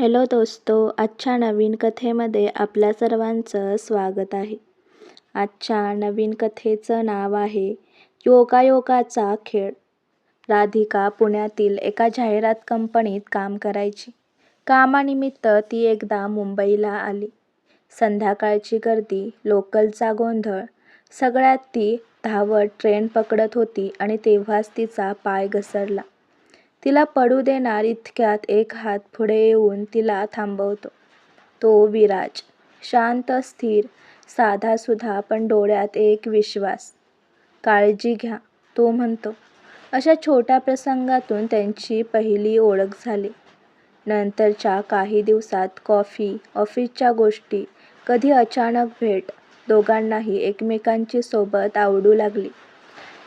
Hello दोस्तो, आजच्या नवीन कथेमध्ये आपल्या सर्वांचं स्वागत आहे. आजच्या नवीन कथेचं नाव आहे योगायोगाचा खेळ. राधिका पुण्यातील एका जाहिरात कंपनीत काम करायची. कामानिमित्त ती एकदा मुंबईला आली. संध्याकाळची गर्दी, लोकलचा गोंधळ, सगळ्यात ती धावत ट्रेन पकडत होती आणि तेव्हाच तिचा पाय घसरला. तिला पडू देणार इतक्यात एक हात पुढे येऊन तिला थांबवतो. तो विराज. शांत, स्थिर, साधासुधा, पण डोळ्यात एक विश्वास. काळजी घ्या, तो म्हणतो. अशा छोट्या प्रसंगातून त्यांची पहिली ओळख झाली. नंतरच्या काही दिवसात कॉफी, ऑफिसच्या गोष्टी, कधी अचानक भेट, दोघांनाही एकमेकांची सोबत आवडू लागली.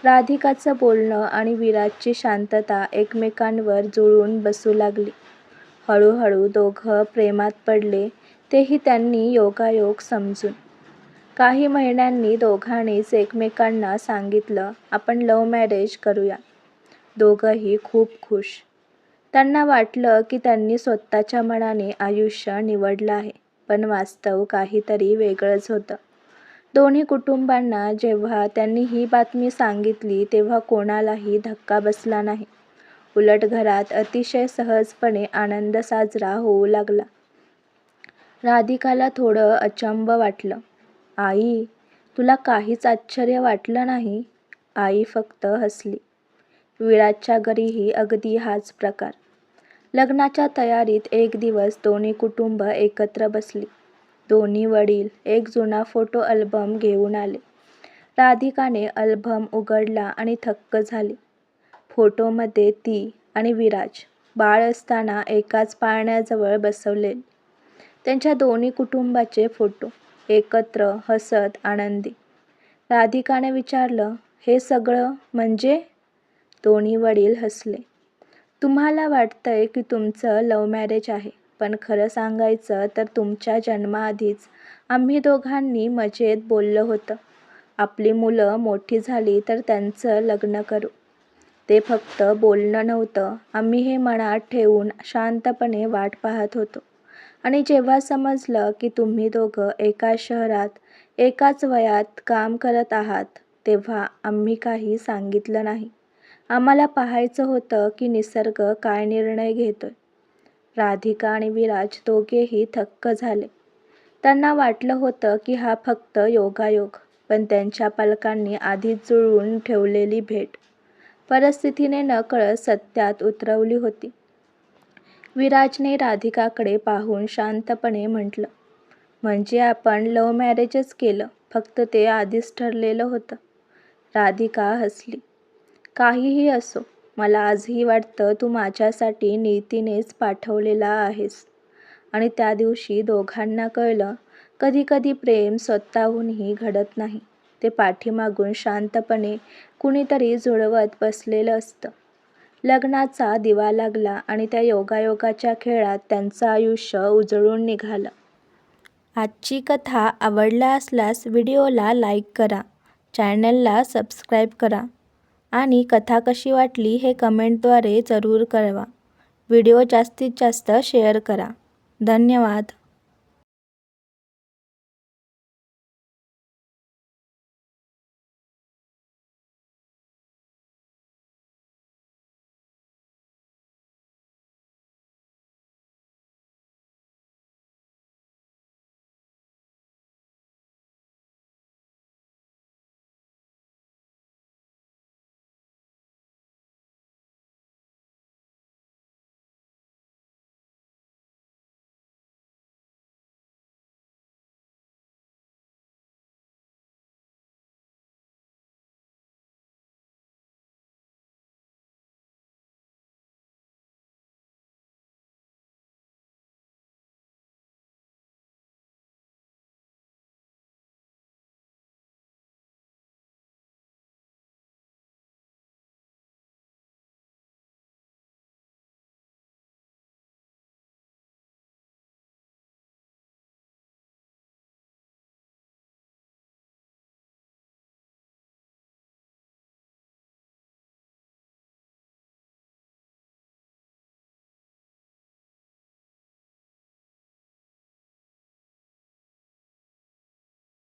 राधिकाचं बोलणं आणि विराजची शांतता एकमेकांवर जुळून बसू लागली. हळूहळू दोघं प्रेमात पडले, तेही त्यांनी योगायोग समजून. काही महिन्यांनी दोघांनीच एकमेकांना सांगितलं, आपण लव्ह मॅरेज करूया. दोघंही खूप खुश. त्यांना वाटलं की त्यांनी स्वतःच्या मनाने आयुष्य निवडलं आहे. पण वास्तव काहीतरी वेगळंच होतं. दोन्ही कुटुंबांना जेव्हा त्यांनी ही बातमी सांगितली तेव्हा कोणालाही धक्का बसला नाही. उलट घरात अतिशय सहजपणे आनंद साजरा होऊ लागला. राधिकाला थोडं अचंब वाटलं. आई, तुला काहीच आश्चर्य वाटलं नाही? आई फक्त हसली. विराजच्या घरीही अगदी हाच प्रकार. लग्नाच्या तयारीत एक दिवस दोन्ही कुटुंब एकत्र बसली. दोन्ही वडील एक जुना फोटो अल्बम घेऊन आले. राधिकाने अल्बम उघडला आणि थक्क झाली. फोटोमध्ये ती आणि विराज बाळ असताना एकाच पाळण्याजवळ बसवलेले. त्यांच्या दोन्ही कुटुंबाचे फोटो, एकत्र, हसत, आनंदी. राधिकाने विचारलं, हे सगळं म्हणजे? दोन्ही वडील हसले. तुम्हाला वाटतंय की तुमचं लव्ह मॅरेज आहे, पण खरं सांगायचं तर तुमच्या जन्माआधीच आम्ही दोघांनी मजेत बोललं होतं. आपली मुलं मोठी झाली तर त्यांचं लग्न करू. ते फक्त बोलणं नव्हतं, आम्ही हे मनात ठेवून शांतपणे वाट पाहत होतो. आणि जेव्हा समजलं की तुम्ही दोघं एकाच शहरात, एकाच वयात काम करत आहात, तेव्हा आम्ही काही सांगितलं नाही. आम्हाला पाहायचं होतं की निसर्ग काय निर्णय घेतोय. राधिका आणि विराज दोघेही थक्क झाले. त्यांना वाटलं होतं की हा फक्त योगायोग, पण त्यांच्या पालकांनी आधीच जुळवून ठेवलेली भेट परिस्थितीने नकळत सत्यात उतरवली होती. विराजने राधिकाकडे पाहून शांतपणे म्हटलं, म्हणजे आपण लव्ह मॅरेजच केलं, फक्त ते आधीच ठरलेलं होतं. राधिका हसली. काहीही असो, मला आजही वाटतं तू माझ्यासाठी नियतीनेच पाठवलेला आहेस. आणि त्या दिवशी दोघांना कळलं, कधी कधी प्रेम स्वतःहूनही घडत नाही, ते पाठीमागून शांतपणे कुणीतरी जुळवत बसलेलं असतं. लग्नाचा दिवा लागला आणि त्या योगायोगाच्या खेळात त्यांचं आयुष्य उजळून निघालं. आजची कथा आवडला असल्यास व्हिडिओला लाईक करा, चॅनलला सबस्क्राईब करा आणि कथा कशी वाटली हे कमेंटद्वारे जरूर कळवा. व्हिडिओ जास्तीत जास्त शेअर करा. धन्यवाद.